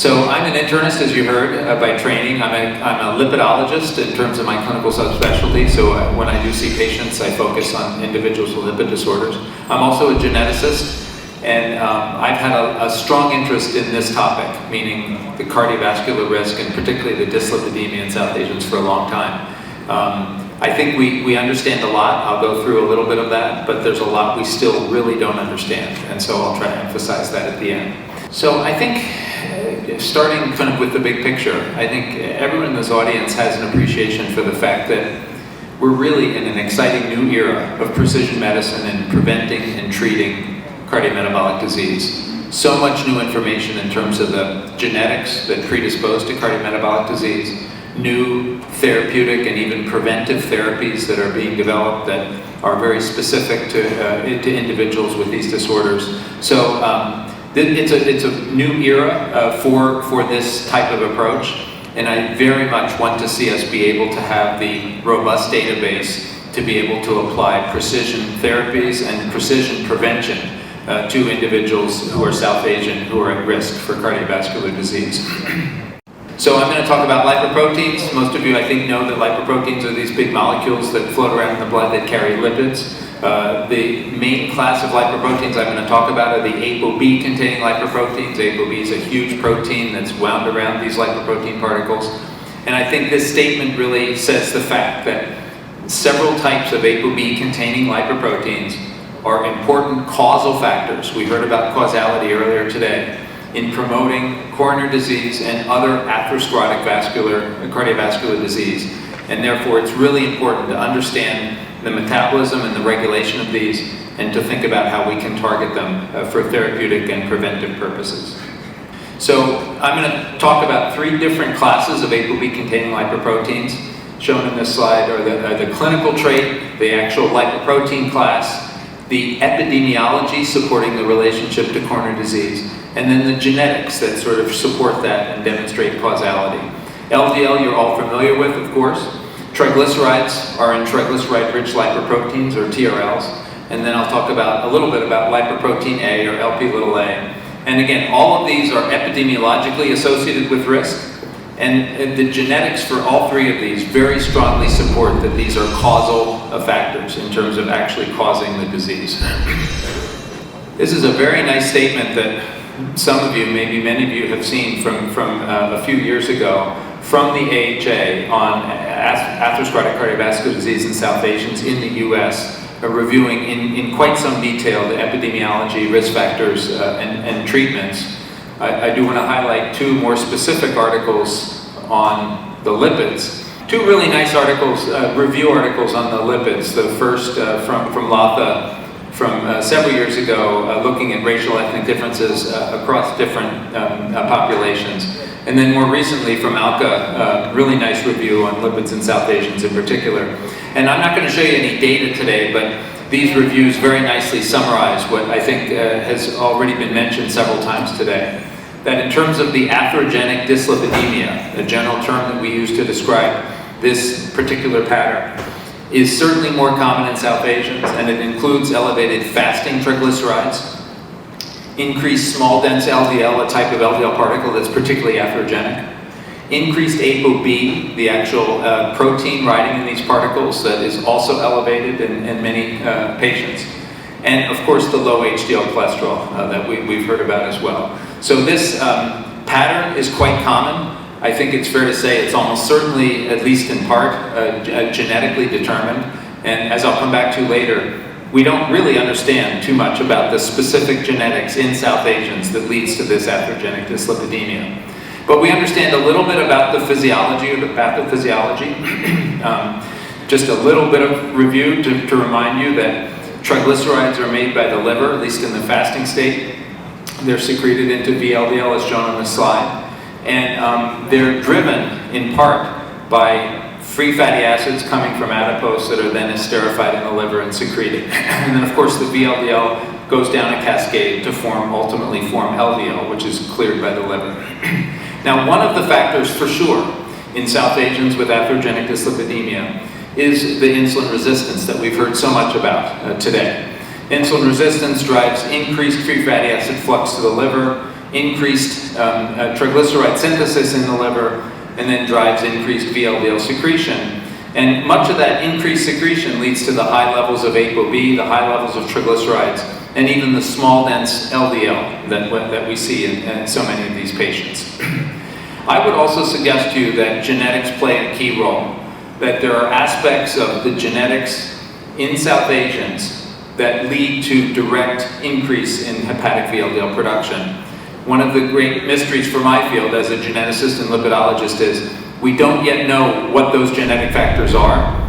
So I'm an internist, as you heard, by training. I'm a lipidologist in terms of my clinical subspecialty. So when I do see patients, I focus on individuals with lipid disorders. I'm also a geneticist, and I've had a strong interest in this topic, meaning the cardiovascular risk, and particularly the dyslipidemia in South Asians for a long time. I think we understand a lot. I'll go through a little bit of that, but there's a lot we still really don't understand, and so I'll try to emphasize that at the end. So I think, starting kind of with the big picture, I think everyone in this audience has an appreciation for the fact that we're really in an exciting new era of precision medicine in preventing and treating cardiometabolic disease. So much new information in terms of the genetics that predispose to cardiometabolic disease, new therapeutic and even preventive therapies that are being developed that are very specific to individuals with these disorders. So it's a new era for this type of approach, and I very much want to see us be able to have the robust database to be able to apply precision therapies and precision prevention to individuals who are South Asian who are at risk for cardiovascular disease. So I'm going to talk about lipoproteins. Most of you, I think, know that lipoproteins are these big molecules that float around in the blood that carry lipids. The main class of lipoproteins I'm going to talk about are the ApoB containing lipoproteins. ApoB is a huge protein that's wound around these lipoprotein particles. And I think this statement really says the fact that several types of ApoB containing lipoproteins are important causal factors. We heard about causality earlier today in promoting coronary disease and other atherosclerotic cardiovascular disease. And therefore, it's really important to understand the metabolism and the regulation of these, and to think about how we can target them for therapeutic and preventive purposes. So I'm going to talk about three different classes of ApoB-containing lipoproteins. Shown in this slide are the clinical trait, the actual lipoprotein class, the epidemiology supporting the relationship to coronary disease, and then the genetics that sort of support that and demonstrate causality. LDL you're all familiar with, of course. Triglycerides are in triglyceride-rich lipoproteins, or TRLs, and then I'll talk about a little bit about lipoprotein A, or Lp(a). And again, all of these are epidemiologically associated with risk, and the genetics for all three of these very strongly support that these are causal factors in terms of actually causing the disease. This is a very nice statement that some of you, maybe many of you, have seen from a few years ago from the AHA on atherosclerotic cardiovascular disease in South Asians in the US, reviewing in quite some detail the epidemiology, risk factors, and treatments. I do want to highlight two more specific articles on the lipids. Two really nice articles, review articles on the lipids. The first from Latha from several years ago, looking at racial ethnic differences across different populations. And then more recently from Alka, really nice review on lipids in South Asians in particular. And I'm not going to show you any data today, but these reviews very nicely summarize what I think has already been mentioned several times today. That in terms of the atherogenic dyslipidemia, the general term that we use to describe this particular pattern, is certainly more common in South Asians, and it includes elevated fasting triglycerides, increased small dense LDL, a type of LDL particle that's particularly atherogenic, increased ApoB, the actual protein riding in these particles that is also elevated in many patients, and of course the low HDL cholesterol that we've heard about as well. So this pattern is quite common. I think it's fair to say it's almost certainly, at least in part, genetically determined, and as I'll come back to later, we don't really understand too much about the specific genetics in South Asians that leads to this atherogenic dyslipidemia. But we understand a little bit about the physiology or the pathophysiology. Just a little bit of review to remind you that triglycerides are made by the liver, at least in the fasting state. They're secreted into VLDL as shown on this slide. And they're driven in part by free fatty acids coming from adipose that are then esterified in the liver and secreted. And then of course the VLDL goes down a cascade to ultimately form LDL, which is cleared by the liver. Now, one of the factors for sure in South Asians with atherogenic dyslipidemia is the insulin resistance that we've heard so much about today. Insulin resistance drives increased free fatty acid flux to the liver, increased triglyceride synthesis in the liver, and then drives increased VLDL secretion. And much of that increased secretion leads to the high levels of ApoB, the high levels of triglycerides, and even the small dense LDL that we see in so many of these patients. I would also suggest to you that genetics play a key role, that there are aspects of the genetics in South Asians that lead to direct increase in hepatic VLDL production. One of the great mysteries for my field as a geneticist and lipidologist is we don't yet know what those genetic factors are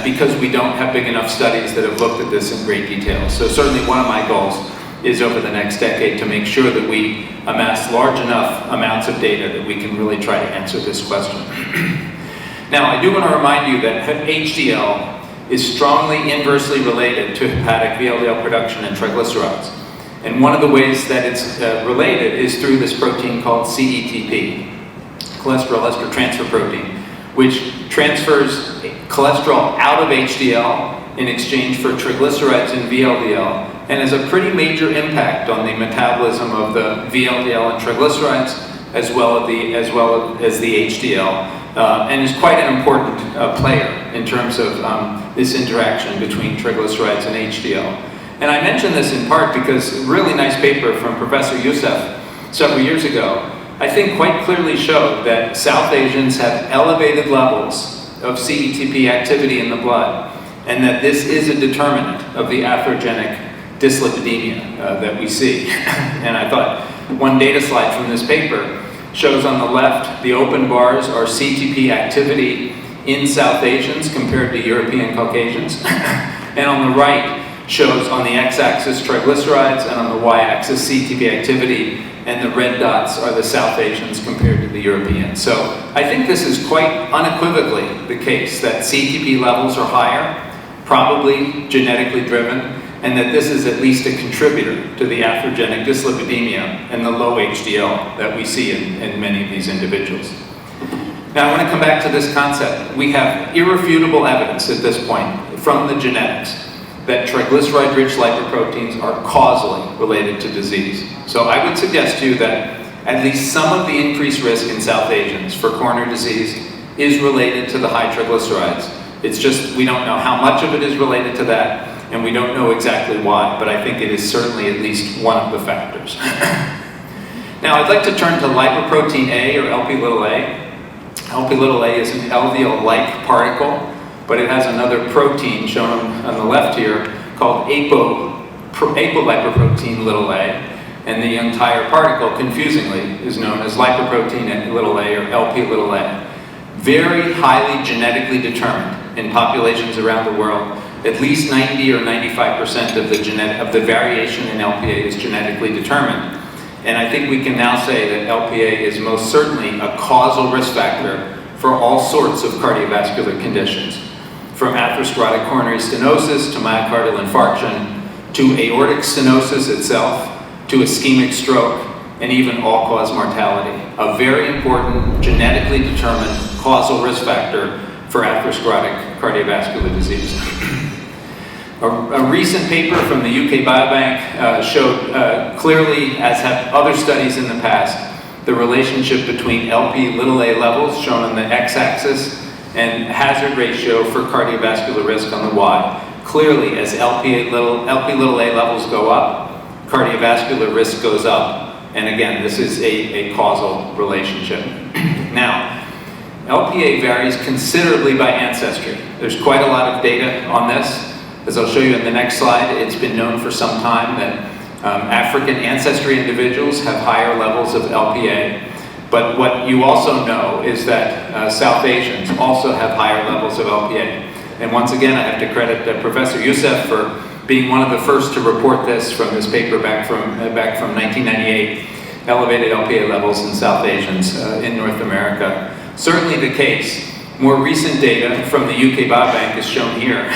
because we don't have big enough studies that have looked at this in great detail. So certainly one of my goals is over the next decade to make sure that we amass large enough amounts of data that we can really try to answer this question. Now, I do want to remind you that HDL is strongly inversely related to hepatic VLDL production and triglycerides. And one of the ways that it's related is through this protein called CETP, cholesterol ester transfer protein, which transfers cholesterol out of HDL in exchange for triglycerides and VLDL, and has a pretty major impact on the metabolism of the VLDL and triglycerides, as well as the HDL, and is quite an important player in terms of this interaction between triglycerides and HDL. And I mention this in part because a really nice paper from Professor Youssef several years ago, I think quite clearly showed that South Asians have elevated levels of CETP activity in the blood, and that this is a determinant of the atherogenic dyslipidemia that we see. And I thought one data slide from this paper shows on the left, the open bars are CETP activity in South Asians compared to European Caucasians. And on the right shows on the x-axis triglycerides, and on the y-axis CETP activity, and the red dots are the South Asians compared to the Europeans. So I think this is quite unequivocally the case that CETP levels are higher, probably genetically driven, and that this is at least a contributor to the atherogenic dyslipidemia and the low HDL that we see in many of these individuals. Now I want to come back to this concept. We have irrefutable evidence at this point from the genetics that triglyceride-rich lipoproteins are causally related to disease. So I would suggest to you that at least some of the increased risk in South Asians for coronary disease is related to the high triglycerides. It's just we don't know how much of it is related to that, and we don't know exactly why, but I think it is certainly at least one of the factors. Now I'd like to turn to lipoprotein A, or LP-little-a. LP-little-a is an LDL-like particle, but it has another protein shown on the left here called apolipoprotein little-a, and the entire particle, confusingly, is known as lipoprotein little-a or LP-little-a. Very highly genetically determined in populations around the world. At least 90 or 95% of the variation in LPA is genetically determined. And I think we can now say that LPA is most certainly a causal risk factor for all sorts of cardiovascular conditions, from atherosclerotic coronary stenosis to myocardial infarction, to aortic stenosis itself, to ischemic stroke, and even all-cause mortality. A very important genetically determined causal risk factor for atherosclerotic cardiovascular disease. A recent paper from the UK Biobank showed clearly, as have other studies in the past, the relationship between LP-little-a levels, shown on the x-axis, and hazard ratio for cardiovascular risk on the y. Clearly, as LP-little-a levels go up, cardiovascular risk goes up. And again, this is a causal relationship. Now, LPA varies considerably by ancestry. There's quite a lot of data on this. As I'll show you in the next slide, it's been known for some time that African ancestry individuals have higher levels of LPA. But what you also know is that South Asians also have higher levels of LPA. And once again, I have to credit Professor Youssef for being one of the first to report this from this paper back from 1998, elevated LPA levels in South Asians in North America. Certainly the case. More recent data from the UK Biobank is shown here.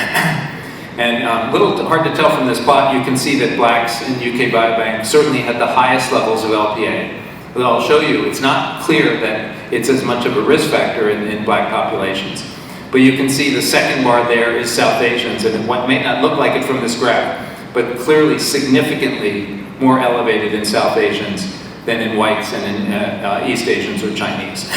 And a little hard to tell from this plot, you can see that blacks in UK Biobank certainly had the highest levels of LPA. But I'll show you, it's not clear that it's as much of a risk factor in black populations. But you can see the second bar there is South Asians, and what may not look like it from this graph, but clearly significantly more elevated in South Asians than in whites and in East Asians or Chinese.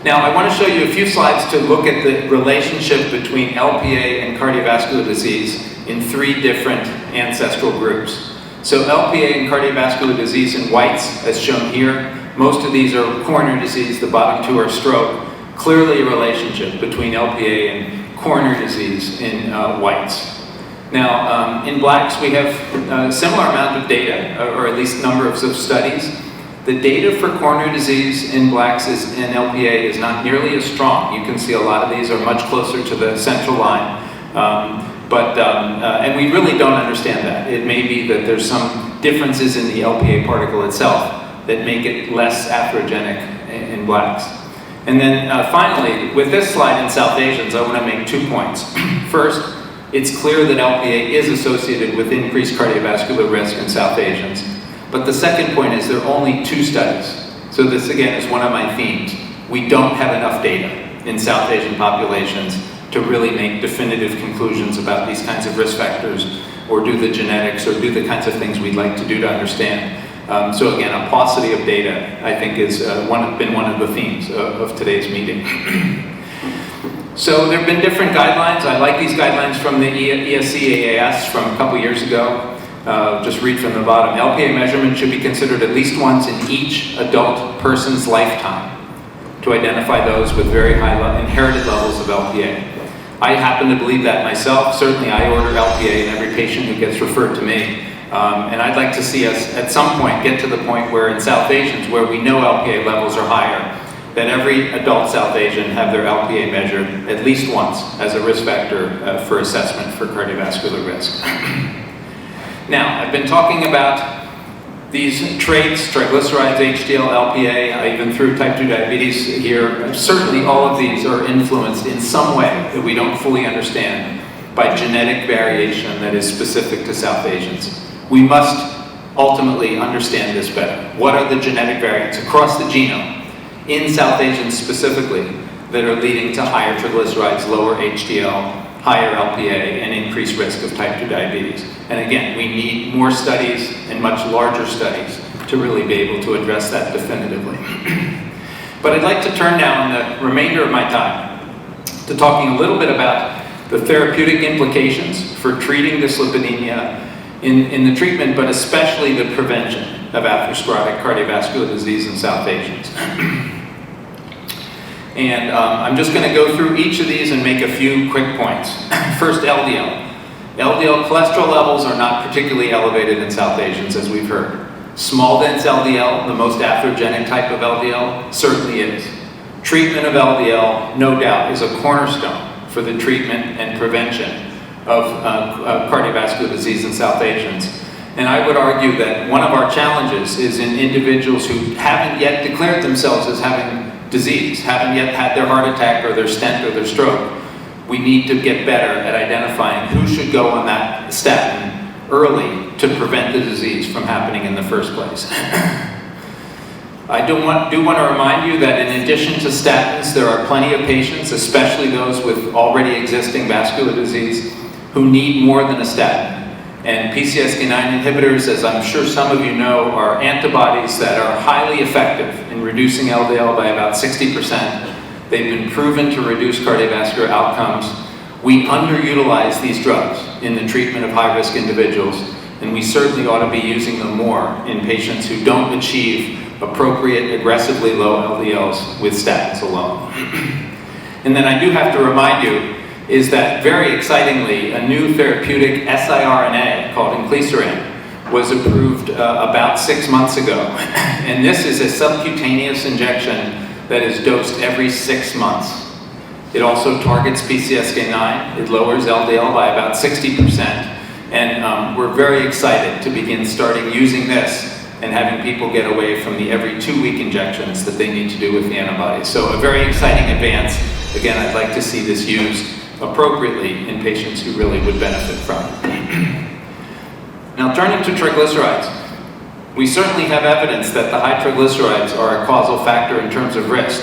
Now, I want to show you a few slides to look at the relationship between LPA and cardiovascular disease in 3 different ancestral groups. So LPA and cardiovascular disease in whites, as shown here. Most of these are coronary disease, the bottom 2 are stroke. Clearly a relationship between LPA and coronary disease in whites. Now, in blacks, we have a similar amount of data, or at least number of studies. The data for coronary disease in blacks and LPA is not nearly as strong. You can see a lot of these are much closer to the central line. And we really don't understand that. It may be that there's some differences in the LPA particle itself that make it less atherogenic in blacks. And then finally, with this slide in South Asians, I want to make 2 points. First, it's clear that LPA is associated with increased cardiovascular risk in South Asians. But the second point is there are only 2 studies. So this again is one of my themes. We don't have enough data in South Asian populations to really make definitive conclusions about these kinds of risk factors or do the genetics or do the kinds of things we'd like to do to understand. So again, a paucity of data, I think, is been one of the themes of today's meeting. So there have been different guidelines. I like these guidelines from the ESC-AAS from a couple years ago. Just read from the bottom. LPA measurement should be considered at least once in each adult person's lifetime to identify those with very high inherited levels of LPA. I happen to believe that myself. Certainly I order LPA in every patient who gets referred to me. And I'd like to see us at some point get to the point where in South Asians, where we know LPA levels are higher, that every adult South Asian have their LPA measured at least once as a risk factor for assessment for cardiovascular risk. Now, I've been talking about these traits, triglycerides, HDL, LPA, I even threw type 2 diabetes here. Certainly all of these are influenced in some way that we don't fully understand by genetic variation that is specific to South Asians. We must ultimately understand this better. What are the genetic variants across the genome in South Asians specifically that are leading to higher triglycerides, lower HDL, higher LPA, and increased risk of type 2 diabetes? And again, we need more studies and much larger studies to really be able to address that definitively. But I'd like to turn now in the remainder of my time to talking a little bit about the therapeutic implications for treating dyslipidemia in the treatment, but especially the prevention of atherosclerotic cardiovascular disease in South Asians. And I'm just going to go through each of these and make a few quick points. First, LDL. LDL cholesterol levels are not particularly elevated in South Asians, as we've heard. Small dense LDL, the most atherogenic type of LDL, certainly is. Treatment of LDL, no doubt, is a cornerstone for the treatment and prevention of cardiovascular disease in South Asians. And I would argue that one of our challenges is in individuals who haven't yet declared themselves as having disease, haven't yet had their heart attack or their stent or their stroke. We need to get better at identifying who should go on that statin early to prevent the disease from happening in the first place. I do want to remind you that in addition to statins, there are plenty of patients, especially those with already existing vascular disease, who need more than a statin. And PCSK9 inhibitors, as I'm sure some of you know, are antibodies that are highly effective in reducing LDL by about 60%. They've been proven to reduce cardiovascular outcomes. We underutilize these drugs in the treatment of high-risk individuals, and we certainly ought to be using them more in patients who don't achieve appropriate, aggressively low LDLs with statins alone. And then I do have to remind you is that very excitingly, a new therapeutic siRNA called inclisiran was approved about 6 months ago. And this is a subcutaneous injection that is dosed every 6 months. It also targets PCSK9. It lowers LDL by about 60%. And we're very excited to begin starting using this and having people get away from the every 2-week injections that they need to do with the antibodies. So a very exciting advance. Again, I'd like to see this used appropriately in patients who really would benefit from it. Now turning to triglycerides. We certainly have evidence that the high triglycerides are a causal factor in terms of risk.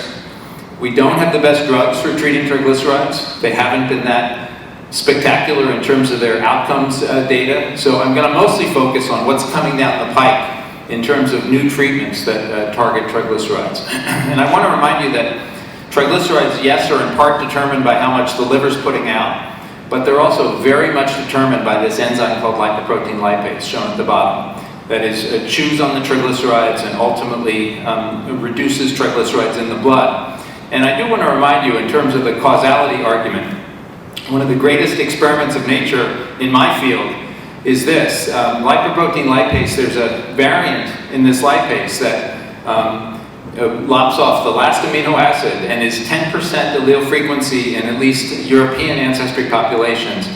We don't have the best drugs for treating triglycerides. They haven't been that spectacular in terms of their outcomes data. So I'm going to mostly focus on what's coming down the pike in terms of new treatments that target triglycerides. And I want to remind you that triglycerides, yes, are in part determined by how much the liver's putting out, but they're also very much determined by this enzyme called lipoprotein lipase, shown at the bottom, that is, chews on the triglycerides and ultimately reduces triglycerides in the blood. And I do want to remind you, in terms of the causality argument, one of the greatest experiments of nature in my field is this. Lipoprotein lipase, there's a variant in this lipase that lops off the last amino acid and is 10% allele frequency in at least European ancestry populations,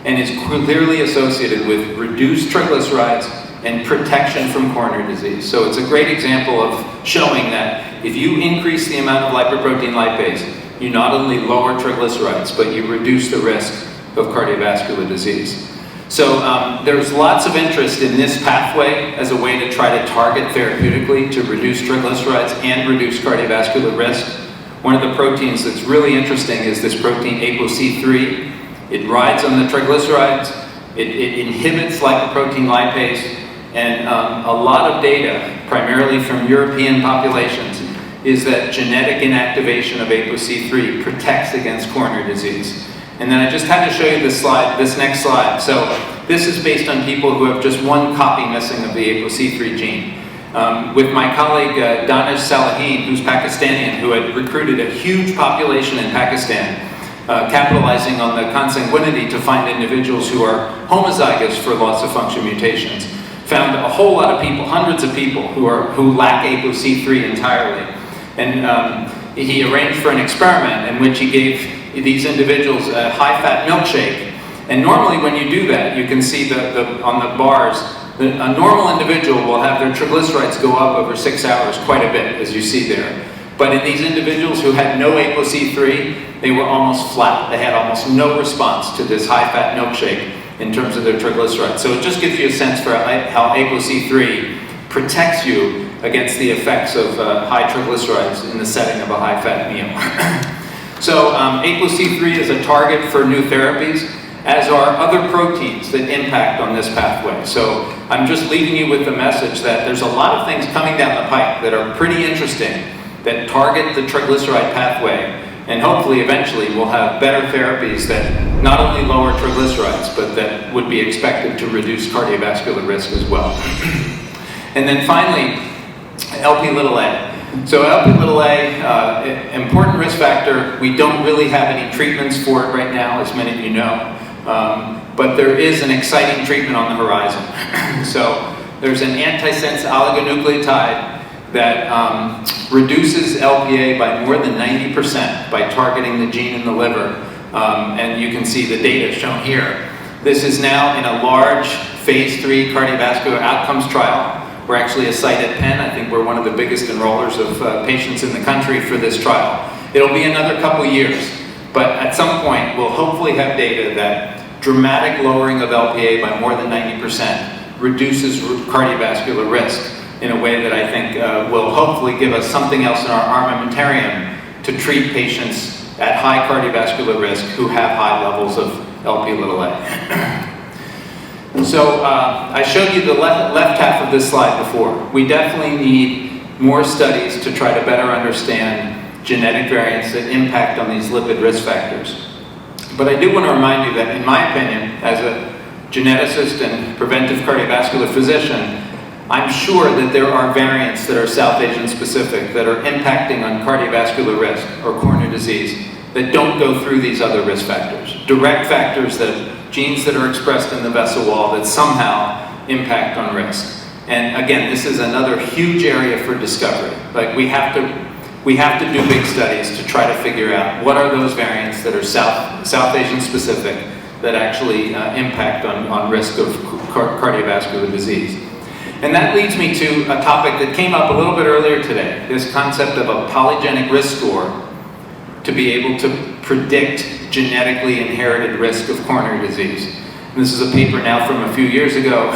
and is clearly associated with reduced triglycerides and protection from coronary disease. So it's a great example of showing that if you increase the amount of lipoprotein lipase, you not only lower triglycerides, but you reduce the risk of cardiovascular disease. So there's lots of interest in this pathway as a way to try to target therapeutically to reduce triglycerides and reduce cardiovascular risk. One of the proteins that's really interesting is this protein ApoC3. It rides on the triglycerides, it inhibits lipoprotein lipase, and a lot of data, primarily from European populations, is that genetic inactivation of ApoC3 protects against coronary disease. And then I just had to show you this slide, this next slide. So this is based on people who have just one copy missing of the ApoC3 gene. With my colleague Danish Salahin, who's Pakistani, who had recruited a huge population in Pakistan, capitalizing on the consanguinity to find individuals who are homozygous for loss of function mutations. Found a whole lot of people, hundreds of people, who lack ApoC3 entirely. And he arranged for an experiment in which he gave these individuals a high-fat milkshake. And normally when you do that, you can see on the bars, a normal individual will have their triglycerides go up over 6 hours quite a bit, as you see there. But in these individuals who had no ApoC3, they were almost flat. They had almost no response to this high-fat milkshake in terms of their triglycerides. So it just gives you a sense for how ApoC3 protects you against the effects of high triglycerides in the setting of a high-fat meal. So ApoC3 is a target for new therapies, as are other proteins that impact on this pathway. So I'm just leaving you with the message that there's a lot of things coming down the pipe that are pretty interesting, that target the triglyceride pathway, and hopefully eventually we'll have better therapies that not only lower triglycerides, but that would be expected to reduce cardiovascular risk as well. And then finally, Lp(a). So Lp(a), important risk factor. We don't really have any treatments for it right now, as many of you know, but there is an exciting treatment on the horizon. So there's an antisense oligonucleotide that reduces Lp(a) by more than 90% by targeting the gene in the liver. And you can see the data shown here. This is now in a large phase 3 cardiovascular outcomes trial. We're actually a site at Penn. I think we're one of the biggest enrollers of patients in the country for this trial. It'll be another couple years, but at some point we'll hopefully have data that dramatic lowering of Lp(a) by more than 90% reduces cardiovascular risk in a way that I think will hopefully give us something else in our armamentarium to treat patients at high cardiovascular risk who have high levels of Lp(a). So I showed you the left half of this slide before. We definitely need more studies to try to better understand genetic variants that impact on these lipid risk factors. But I do want to remind you that, in my opinion, as a geneticist and preventive cardiovascular physician, I'm sure that there are variants that are South Asian specific that are impacting on cardiovascular risk or coronary disease that don't go through these other risk factors. Direct factors, that genes that are expressed in the vessel wall that somehow impact on risk. And again, this is another huge area for discovery. Like we have to do big studies to try to figure out what are those variants that are South Asian specific that actually impact on risk of cardiovascular disease. And that leads me to a topic that came up a little bit earlier today, this concept of a polygenic risk score to be able to predict genetically inherited risk of coronary disease. And this is a paper now from a few years ago.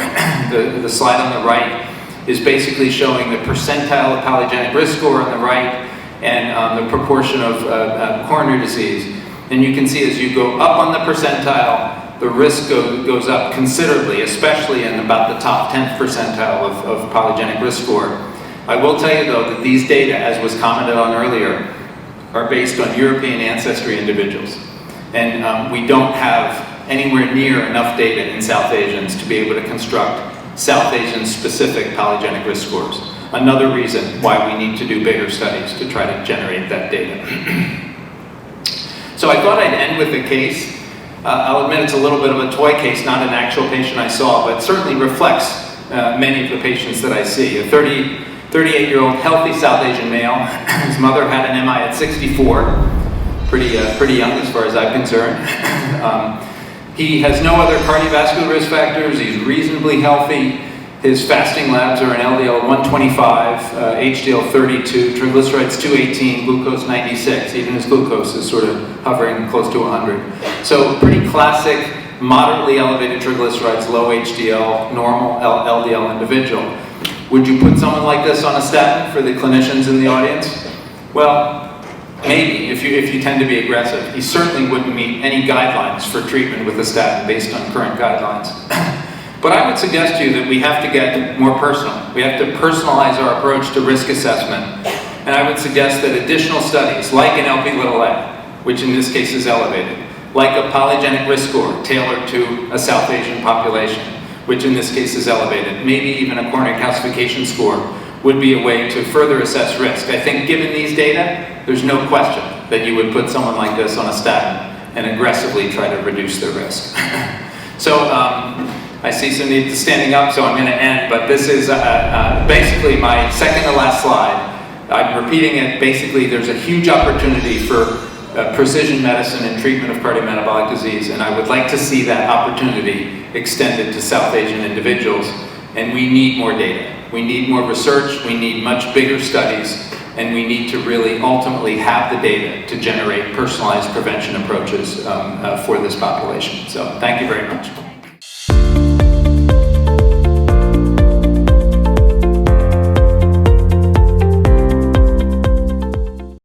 The slide on the right is basically showing the percentile of polygenic risk score on the right and the proportion of coronary disease. And you can see as you go up on the percentile, the risk goes up considerably, especially in about the top 10th percentile of polygenic risk score. I will tell you though that these data, as was commented on earlier, are based on European ancestry individuals. And we don't have anywhere near enough data in South Asians to be able to construct South Asian specific polygenic risk scores. Another reason why we need to do bigger studies to try to generate that data. So I thought I'd end with a case. I'll admit it's a little bit of a toy case, not an actual patient I saw, but certainly reflects many of the patients that I see. A 38-year-old healthy South Asian male. His mother had an MI at 64. Pretty young as far as I'm concerned. He has no other cardiovascular risk factors. He's reasonably healthy. His fasting labs are an LDL 125, HDL 32, triglycerides 218, glucose 96. Even his glucose is sort of hovering close to 100. So pretty classic, moderately elevated triglycerides, low HDL, normal LDL individual. Would you put someone like this on a statin for the clinicians in the audience? Well, maybe, if you tend to be aggressive. He certainly wouldn't meet any guidelines for treatment with a statin based on current guidelines. But I would suggest to you that we have to get more personal. We have to personalize our approach to risk assessment. And I would suggest that additional studies, like an Lp(a), which in this case is elevated, like a polygenic risk score tailored to a South Asian population, which in this case is elevated, maybe even a coronary calcification score, would be a way to further assess risk. I think given these data, there's no question that you would put someone like this on a statin and aggressively try to reduce their risk. So I see some need to standing up, so I'm going to end, but this is basically my second to last slide. I'm repeating it. Basically, there's a huge opportunity for precision medicine and treatment of cardiometabolic disease, and I would like to see that opportunity extended to South Asian individuals, and we need more data. We need more research, we need much bigger studies, and we need to really ultimately have the data to generate personalized prevention approaches for this population. So thank you very much.